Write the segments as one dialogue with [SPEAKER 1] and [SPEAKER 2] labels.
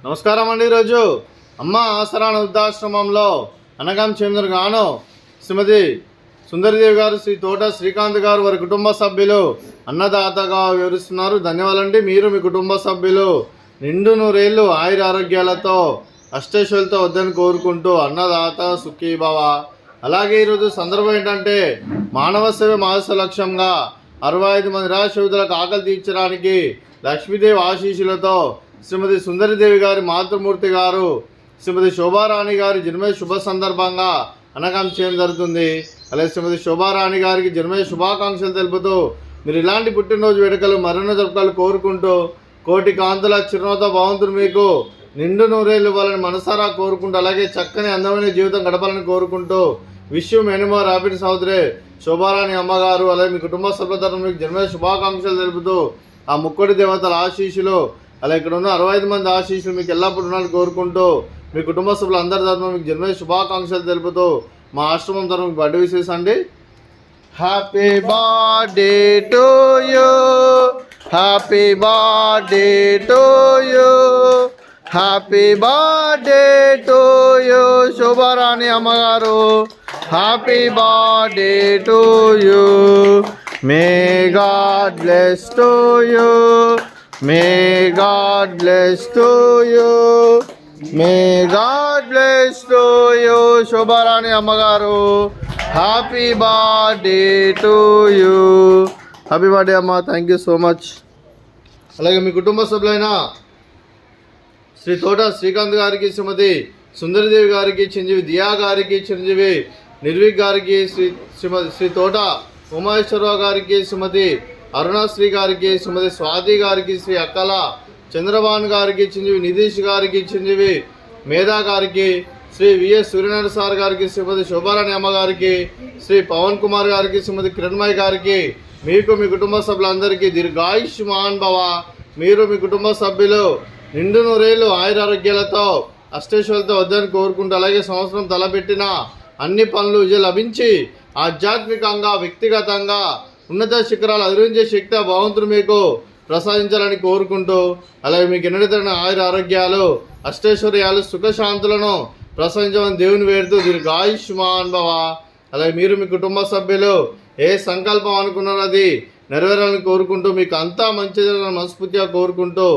[SPEAKER 1] నమస్కారం అండి. ఈరోజు అమ్మ ఆసరా వృద్ధాశ్రమంలో అనగాం చేందర్ గాను శ్రీమతి సుందరిదేవి గారు, శ్రీ తోట శ్రీకాంత్ గారు, వారి కుటుంబ సభ్యులు అన్నదాతగా వివరిస్తున్నారు. ధన్యవాదాలండి. మీరు మీ కుటుంబ సభ్యులు నిండు నూరేళ్ళు ఆయుర ఆరోగ్యాలతో అష్టైశ్వర్యాలతో వద్దని కోరుకుంటూ అన్నదాత సుఖీభవ. అలాగే ఈరోజు సందర్భం ఏంటంటే మానవ సేవ మానస లక్ష్యంగా 65 మంది నిరాశ్రితులకు ఆకలి తీర్చడానికి లక్ష్మీదేవి ఆశీస్సులతో శ్రీమతి సుందరిదేవి గారి మాతృమూర్తి గారు శ్రీమతి శోభారాణి గారి జన్మ శుభ సందర్భంగా అనగాం చేయడం జరుగుతుంది. అలాగే శ్రీమతి శోభారాణి గారికి జన్మ శుభాకాంక్షలు తెలుపుతూ మీరు ఇలాంటి పుట్టినరోజు వేడుకలు మరెన్నో జరుపుకోవాలని కోరుకుంటూ కోటి కాంతుల చిరునవ్వుతో భగవంతుడు మీకు నిండు నూరేళ్ళు ఇవ్వాలని మనసారా కోరుకుంటూ అలాగే చక్కని అందమైన జీవితం గడపాలని కోరుకుంటూ విష్ మెనీ మోర్ హ్యాపీ సహోదరి శోభారాణి అమ్మగారు అలాగే మీ కుటుంబ సభ్యుల తరఫున మీకు జన్మ శుభాకాంక్షలు తెలుపుతూ ఆ ముక్కోటి దేవతల ఆశీస్సులు అలా ఇక్కడ ఉన్న 65 మంది ఆశీస్సులు మీకు ఎల్లప్పుడూ ఉండాలని కోరుకుంటూ మీ కుటుంబ సభ్యులు అందరి తరఫున మీకు జన్మ శుభాకాంక్షలు తెలుపుతూ మా ఆశ్రమం తరఫున మీకు బర్త్డే విషెస్ అండి. Happy birthday to you, happy birthday to you, happy birthday to you Shobharani అమ్మగారు. Happy birthday to you. May God bless to you, may God bless to you, may God bless to you Shobharani అమ్మగారు. Happy birthday to you. Happy birthday అమ్మ. Thank you so much. అలాగే మీ కుటుంబ సభ్యులైన శ్రీ తోట శ్రీకాంత్ గారికి, శ్రీమతి సుందరిదేవి గారికి, చిరంజీవి దియా గారికి, చిరంజీవి నిర్విక్ గారికి, శ్రీ తోట ఉమాశ్వరరావు గారికి, శ్రీమతి అరుణశ్రీ గారికి, శ్రీమతి స్వాతి గారికి, శ్రీ అక్కల చంద్రబాన్ గారికి, చిరంజీవి నితీష్ గారికి, చిరంజీవి మేధా గారికి, శ్రీ విఎస్ సూర్యనారాయణ సార్ గారికి, శ్రీమతి శోభారాణి అమ్మ గారికి, శ్రీ పవన్ కుమార్ గారికి, శ్రీమతి కిరణ్మయ్య గారికి, మీకు మీ కుటుంబ సభ్యులందరికీ దీర్ఘాయుష్మాన్ భవ. మీరు మీ కుటుంబ సభ్యులు నిండు నూరేళ్ళు ఆయురారోగ్యాలతో అష్టైశ్వర్యాలతో వద్దని కోరుకుంటూ అలాగే సంవత్సరం తలపెట్టిన అన్ని పనులు విజయం లభించి ఆధ్యాత్మికంగా వ్యక్తిగతంగా ఉన్నత శిఖరాలు అధిరోహించే శక్తి భగవంతుడు మీకు ప్రసాదించాలని కోరుకుంటూ అలాగే మీకు ఎన్నడైన ఆయుర ఆరోగ్యాలు అష్టైశ్వర్యాలు సుఖశాంతులను ప్రసాదించమని దేవుని వేడుతూ దీర్ఘాయుష్మాన్ భవ. అలాగే మీరు మీ కుటుంబ సభ్యులు ఏ సంకల్పం అనుకున్నారో అది నెరవేరాలని కోరుకుంటూ మీకు అంతా మంచి జరగాలని మనస్ఫూర్తిగా కోరుకుంటూ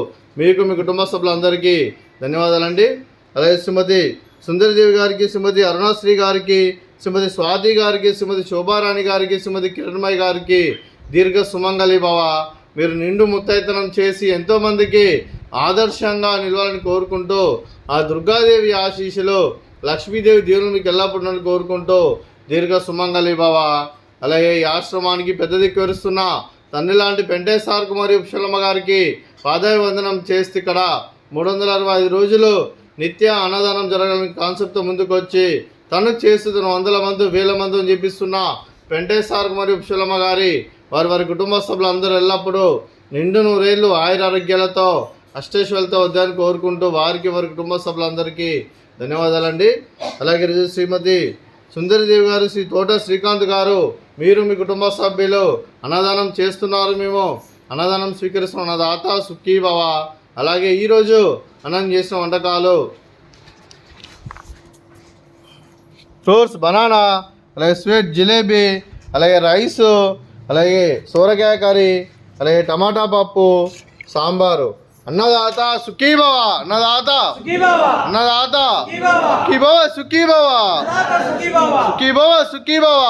[SPEAKER 1] మీకు మీ కుటుంబ సభ్యులందరికీ ధన్యవాదాలండి. అలాగే శ్రీమతి సుందరిదేవి గారికి, శ్రీమతి అరుణశ్రీ గారికి, శ్రీమతి స్వాతి గారికి, శ్రీమతి శోభారాణి గారికి, శ్రీమతి కిరణ్మయ్య గారికి దీర్ఘ సుమంగళి భవ. మీరు నిండు ముత్తైతనం చేసి ఎంతోమందికి ఆదర్శంగా నిలవాలని కోరుకుంటూ ఆ దుర్గాదేవి ఆశీస్సులు లక్ష్మీదేవి దేవుని మీకు ఎల్లప్పుడూ కోరుకుంటూ దీర్ఘ సుమంగళి భవ. అలాగే ఈ ఆశ్రమానికి పెద్ద దిక్కు వివరిస్తున్న తండ్రి లాంటి పెంటే సార్కు మరియు పుష్పలమ్మ గారికి పాదాభివందనం చేస్తే ఇక్కడ 365 రోజులు నిత్య అన్నదానం జరగాలని కాన్సెప్ట్తో ముందుకు వచ్చి తను చేస్తున్న 100 మంది 1000 మంది అని చెప్పిస్తున్న పెంటే సార్కు మరియు పుష్పలమ్మ గారి వారి కుటుంబ సభ్యులు అందరూ ఎల్లప్పుడూ నిండు నూరేళ్ళు ఆయురారోగ్యాలతో అష్టైశ్వర్యాలతో వద్దని కోరుకుంటూ వారికి వారి కుటుంబ సభ్యులందరికీ ధన్యవాదాలండి. అలాగే శ్రీమతి సుందరిదేవి గారు, శ్రీ తోట శ్రీకాంత్ గారు, మీరు మీ కుటుంబ సభ్యులు అన్నదానం చేస్తున్నారు. మేము అన్నదానం స్వీకరిస్తున్న అన్నదాత సుఖీభవ. అలాగే ఈరోజు అన్నం చేసిన వంటకాలు ఫ్రూట్స్ బనానా, అలాగే స్వీట్ జిలేబీ, అలాగే రైసు, అలాగే సోరకాయ కర్రీ, అలాగే టమాటా పప్పు, సాంబారు. అన్నదాత సుఖీభవ, అన్నదాత అన్నదాత సుఖీభవ, సుఖీభవ, సుఖీభవ, సుఖీభవ.